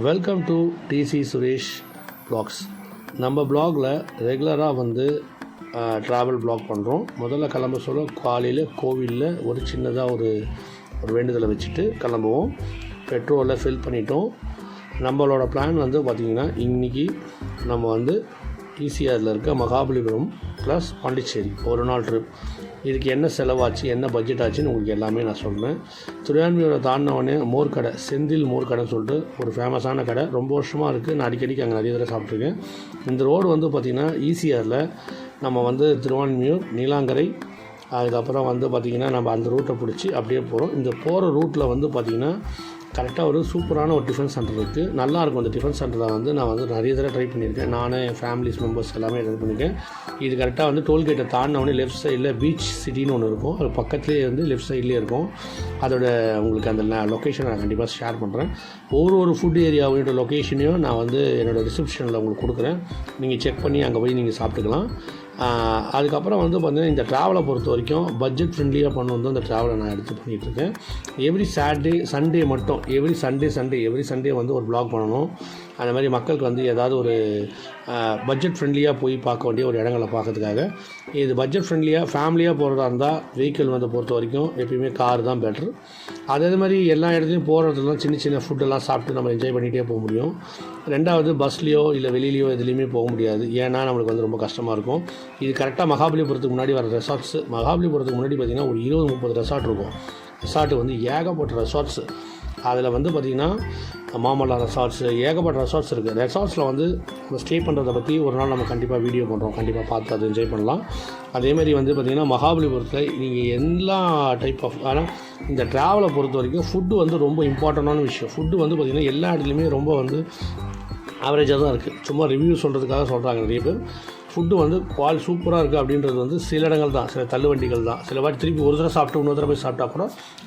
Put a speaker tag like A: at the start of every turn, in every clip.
A: Welcome to DC Suresh blogs. நம்ம ப்ளாகில் ரெகுலராக வந்து ட்ராவல் ப்ளாக் பண்ணுறோம். முதல்ல கிளம்ப சொல்ல காலையில் கோவிலில் ஒரு சின்னதாக ஒரு வேண்டுதலை வச்சுட்டு கிளம்புவோம். பெட்ரோலில் ஃபில் பண்ணிட்டோம். நம்மளோட பிளான் வந்து பார்த்திங்கன்னா இன்றைக்கி நம்ம வந்து ஈசிஆரில் இருக்க மகாபலிபுரம் ப்ளஸ் பாண்டிச்சேரி ஒரு நாள் ட்ரிப். இதுக்கு என்ன செலவாச்சு, என்ன பட்ஜெட் ஆச்சுன்னு உங்களுக்கு எல்லாமே நான் சொல்கிறேன். திருவான்மியூரை தாண்டினவொடனே மோர் கடை, செந்தில் மோர் கடைன்னு சொல்லிட்டு ஒரு ஃபேமஸான கடை, ரொம்ப வருஷமாக இருக்குது. நான் அடிக்கடிக்கு அங்கே நிறைய தடவை சாப்பிட்ருக்கேன். இந்த ரோடு வந்து பார்த்திங்கன்னா ஈசிஆரில் நம்ம வந்து திருவான்மியூர், நீலாங்கரை, அதுக்கப்புறம் வந்து பார்த்திங்கன்னா நம்ம அந்த ரூட்டை பிடிச்சி அப்படியே போகிறோம். இந்த போகிற ரூட்டில் வந்து பார்த்திங்கன்னா கரெக்டாக ஒரு சூப்பரான ஒரு டிஃபன் சென்டர் இருக்குது. நல்லாயிருக்கும். அந்த டிஃபன் சென்டரில் வந்து நான் வந்து நிறைய தடவை ட்ரை பண்ணியிருக்கேன். நானே என் ஃபேமிலிஸ் மெம்பர்ஸ் எல்லாமே ட்ரை பண்ணியிருக்கேன். இது கரெக்டாக வந்து டோல்கேட்டை தாண்டினோடனே லெஃப்ட் சைடில் பீச் சிட்டின்னு ஒன்று இருக்கும். அது பக்கத்துலேயே வந்து லெஃப்ட் சைட்லேயே இருக்கும். அதோட உங்களுக்கு அந்த லொக்கேஷனை நான் கண்டிப்பாக ஷேர் பண்ணுறேன். ஒரு ஃபுட் ஏரியாவோட லொக்கேஷனையும் நான் வந்து என்னோடய டிஸ்கிரிப்ஷனில் உங்களுக்கு கொடுக்குறேன். நீங்கள் செக் பண்ணி அங்கே போய் நீங்கள் சாப்பிட்டுக்கலாம். அதுக்கப்புறம் வந்து பார்த்திங்கன்னா இந்த ட்ராவலை பொறுத்த வரைக்கும் பட்ஜெட் ஃப்ரெண்ட்லியாக பண்ண வந்து அந்த ட்ராவலை நான் எடுத்து பண்ணிகிட்ருக்கேன். எவ்ரி சண்டே மட்டும் எவ்ரி சண்டே வந்து ஒரு ப்ளாக் பண்ணணும். அந்த மாதிரி மக்களுக்கு வந்து ஏதாவது ஒரு பட்ஜெட் ஃப்ரெண்ட்லியாக போய் பார்க்க வேண்டிய ஒரு இடங்களை பார்க்கறதுக்காக. இது பட்ஜெட் ஃப்ரெண்ட்லியாக ஃபேமிலியாக போகிறதா இருந்தால் வெஹிக்கிள் வந்து பொறுத்த வரைக்கும் எப்பயுமே கார் தான் பெட்ரு. அதே மாதிரி எல்லா இடத்துலையும் போகிறதுலாம் சின்ன ஃபுட்டெல்லாம் சாப்பிட்டு நம்ம என்ஜாய் பண்ணிகிட்டே போக முடியும். ரெண்டாவது பஸ்லேயோ இல்லை வெளியிலையோ எதுலேயுமே போக முடியாது. ஏன்னா நம்மளுக்கு வந்து ரொம்ப கஷ்டமாக இருக்கும். இது கரெக்டாக மகாபலிபுரத்துக்கு முன்னாடி வர ரெசார்ட்ஸு. மகாபலிபுரத்துக்கு முன்னாடி பார்த்திங்கன்னா ஒரு 20-30 ரெசார்ட் இருக்கும். ரெசார்ட்டு வந்து ஏகப்பட்ட ரெசார்ட்ஸு. அதில் வந்து பார்த்திங்கன்னா மாமல்லா ரெசார்ட்ஸு, ஏகப்பட்ட ரெசார்ட்ஸ் இருக்குது. ரெசார்ட்ஸில் வந்து நம்ம ஸ்டே பண்ணுறதை பற்றி ஒரு நாள் நம்ம கண்டிப்பாக வீடியோ பண்ணுறோம். கண்டிப்பாக பார்த்து அதை என்ஜாய் பண்ணலாம். அதேமாதிரி வந்து பார்த்திங்கன்னா மகாபலிபுரத்தில் நீங்கள் எல்லா டைப் ஆஃப், ஆனால் இந்த ட்ராவலை பொறுத்த வரைக்கும் ஃபுட்டு வந்து ரொம்ப இம்பார்ட்டண்டான விஷயம். ஃபுட்டு வந்து பார்த்திங்கன்னா எல்லா இடத்துலையுமே ரொம்ப வந்து ஆவரேஜாக தான் இருக்குது. சும்மா ரிவ்யூ சொல்கிறதுக்காக சொல்கிறாங்க நிறைய பேர். ஃபுட்டு வந்து சூப்பராக இருக்குது அப்படின்றது வந்து சில இடங்கள் தான், சில தள்ளுவண்டிகள் தான். சில வாட்டி திருப்பி ஒரு தடவை சாப்பிட்டு இன்னொரு தடவை போய் சாப்பிட்டா கூட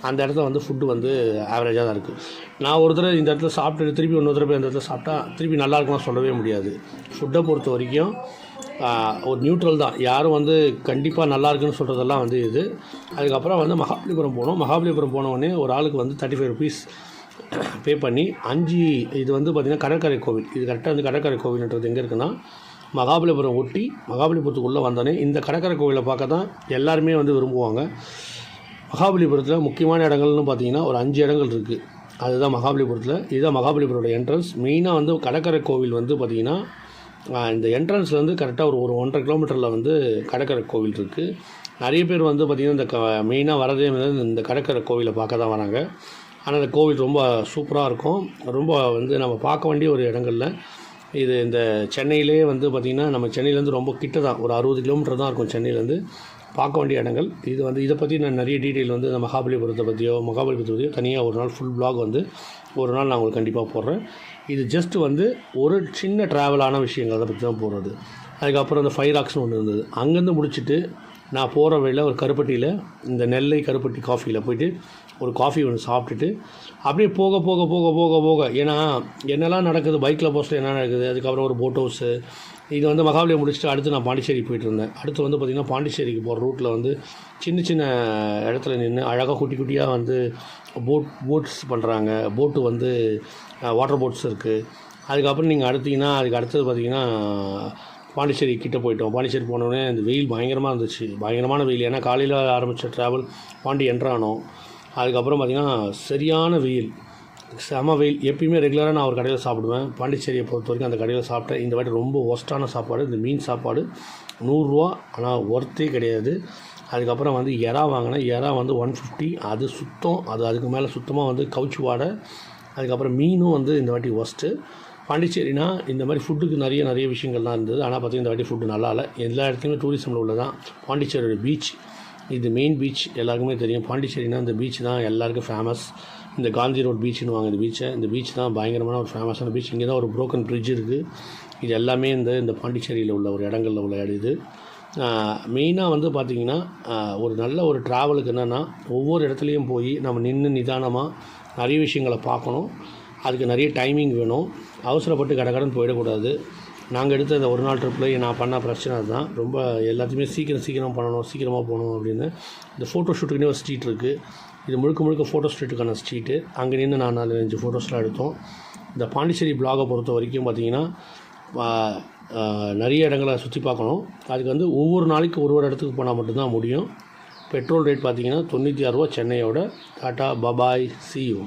A: அந்த இடத்துல வந்து ஃபுட்டு வந்து ஆவரேஜாக தான் இருக்குது. நான் ஒரு தடவை இந்த இடத்துல சாப்பிட்டு திருப்பி இன்னொரு தடவை இந்த இடத்துல சாப்பிட்டா திருப்பி நல்லா இருக்கும்னு சொல்லவே முடியாது. ஃபுட்டை பொறுத்த வரைக்கும் ஒரு நியூட்ரல் தான். யாரும் வந்து கண்டிப்பாக நல்லா இருக்குன்னு சொல்கிறதெல்லாம் வந்து இது. அதுக்கப்புறம் வந்து மகாபலிபுரம் போனோம். மகாபலிபுரம் போனவுடனே ஒரு ஆளுக்கு வந்து 35 rupees பே பண்ணி 5 இது வந்து பார்த்திங்கன்னா கடற்கரை கோவில். இது கரெக்டாக வந்து கடற்கரை கோவில்ன்றது எங்கே இருக்குன்னா மகாபலிபுரம் ஒட்டி மகாபலிபுரத்துக்குள்ளே வந்தோடனே இந்த கடற்கரை கோவிலை பார்க்க தான் எல்லாருமே வந்து விரும்புவாங்க. மகாபலிபுரத்தில் முக்கியமான இடங்கள்னு பார்த்திங்கன்னா ஒரு 5 இடங்கள் இருக்குது. அதுதான் மகாபலிபுரத்தில். இதுதான் மகாபலிபுரோட என்ட்ரன்ஸ். மெயினாக வந்து கடற்கரை கோவில் வந்து பார்த்திங்கன்னா இந்த என்ட்ரன்ஸ்லேருந்து கரெக்டாக ஒரு 1.5 கிலோமீட்டரில் வந்து கடற்கரை கோவில் இருக்குது. நிறைய பேர் வந்து பார்த்திங்கன்னா இந்த மெயினாக வரதே வந்து இந்த கடற்கரை கோவிலை பார்க்க தான் வராங்க. ஆனால் அந்த கோவில் ரொம்ப சூப்பராக இருக்கும். ரொம்ப வந்து நம்ம பார்க்க வேண்டிய ஒரு இடங்களில் இது. இந்த சென்னையிலே வந்து பார்த்திங்கன்னா நம்ம சென்னையிலேருந்து ரொம்ப கிட்ட தான், ஒரு 60 கிலோமீட்டர் தான் இருக்கும் சென்னையிலேருந்து. பார்க்க வேண்டிய இடங்கள் இது வந்து. இதை பற்றி நான் நிறைய டீட்டெயில் வந்து இந்த மகாபலிபுரத்தை பற்றியோ தனியாக ஒரு நாள் ஃபுல் ப்ளாக் வந்து ஒரு நாள் நான் உங்களுக்கு கண்டிப்பாக போடுறேன். இது ஜஸ்ட் வந்து ஒரு சின்ன ட்ராவலான விஷயங்கள் அதை பற்றி தான் போடுறது. அதுக்கப்புறம் இந்த 5 ராக்ஸ்னு ஒன்று இருந்தது. அங்கேருந்து முடிச்சுட்டு நான் போகிற வழியில் ஒரு கருப்பட்டியில் இந்த நெல்லை கருப்பட்டி காஃபியில் போய்ட்டு ஒரு காஃபி ஒன்று சாப்பிட்டுட்டு அப்படியே போக போக போக போக போக ஏன்னா என்னெல்லாம் நடக்குது பைக்கில் போஸ்ட்டில் என்ன நடக்குது. அதுக்கப்புறம் ஒரு போட் ஹவுஸு. இது வந்து மகாபலியை முடிச்சுட்டு அடுத்து நான் பாண்டிச்சேரி போயிட்டு இருந்தேன். அடுத்து வந்து பார்த்திங்கன்னா பாண்டிச்சேரிக்கு போகிற ரூட்டில் வந்து சின்ன இடத்துல நின்று அழகாக குட்டியாக வந்து போட்ஸ் பண்ணுறாங்க. போட்டு வந்து வாட்டர் போட்ஸ் இருக்குது. அதுக்கப்புறம் நீங்கள் அதுக்கு அடுத்தது பார்த்திங்கன்னா பாண்டிச்சேரி கிட்டே போயிட்டோம். பாண்டிச்சேரி போனோடனே இந்த வெயில் பயங்கரமாக இருந்துச்சு. பயங்கரமான வெயில். ஏன்னா காலையில் ஆரம்பித்த ட்ராவல் பாண்டி என்ட்ரானோம். அதுக்கப்புறம் பார்த்திங்கன்னா சரியான வெயில், செம வெயில். எப்பயுமே ரெகுலராக நான் ஒரு கடையில் சாப்பிடுவேன். பாண்டிச்சேரியை பொறுத்த வரைக்கும் அந்த கடையில் சாப்பிட்டேன். இந்த வாட்டி ரொம்ப ஒஸ்ட்டான சாப்பாடு. இந்த மீன் சாப்பாடு 100 ரூபா, ஆனால் ஒர்த்தே கிடையாது. அதுக்கப்புறம் வந்து எறா வாங்கினேன். எறா வந்து 150. அது சுத்தம். அதுக்கு மேலே சுத்தமாக வந்து கவுச்சி வாடை. அதுக்கப்புறம் மீனும் வந்து இந்த வாட்டி ஒஸ்ட்டு. பாண்டிச்சேரினா இந்த மாதிரி ஃபுட்டுக்கு நிறைய விஷயங்கள்லாம் இருந்தது. ஆனால் பார்த்திங்கன்னா இந்த வாட்டி ஃபுட்டு நல்லா இல்லை. எல்லா இடத்துலையுமே டூரிசமில் உள்ளதான். பாண்டிச்சேரியோட பீச், இது மெயின் பீச் எல்லாருக்குமே தெரியும். பாண்டிச்சேரினா இந்த பீச் தான் எல்லாருக்கும் ஃபேமஸ். இந்த காந்தி ரோட் பீச்சுன்னு வாங்க இந்த பீச் தான் பயங்கரமான ஒரு ஃபேமஸான பீச். இங்கே தான் ஒரு ப்ரோக்கன் பிரிட்ஜ் இருக்குது. இது எல்லாமே இந்த பாண்டிச்சேரியில் உள்ள ஒரு இடங்களில் உள்ள இது. மெயினாக வந்து பார்த்திங்கன்னா ஒரு நல்ல ஒரு ட்ராவலுக்கு என்னென்னா ஒவ்வொரு இடத்துலையும் போய் நம்ம நின்று நிதானமாக நிறைய விஷயங்களை பார்க்கணும். அதுக்கு நிறைய டைமிங் வேணும். அவசரப்பட்டு கடகடன்னு போயிடக்கூடாது. நாங்கள் எடுத்த இந்த ஒரு நாள் ட்ரிப்பில் நான் பண்ண பிரச்சனை தான். ரொம்ப எல்லாத்தையுமே சீக்கிரம் பண்ணணும், சீக்கிரமாக போகணும் அப்படின்னு. இந்த ஃபோட்டோ ஷூட்டுக்குன்னே ஒரு ஸ்ட்ரீட் இருக்குது. இது முழுக்க ஃபோட்டோ ஸ்ட்ரீட்டுக்கான ஸ்ட்ரீட்டு. அங்கே நின்று நான் 4-5 ஃபோட்டோஸ்லாம் எடுத்தோம். இந்த பாண்டிச்சேரி பிளாகை பொறுத்த வரைக்கும் பார்த்திங்கன்னா நிறைய இடங்களை சுற்றி பார்க்கணும். அதுக்கு வந்து ஒவ்வொரு நாளைக்கு ஒரு இடத்துக்கு போனால் மட்டும்தான் முடியும். பெட்ரோல் ரேட் பார்த்திங்கன்னா 96 ரூபா சென்னையோட. Tata, bye bye, see you.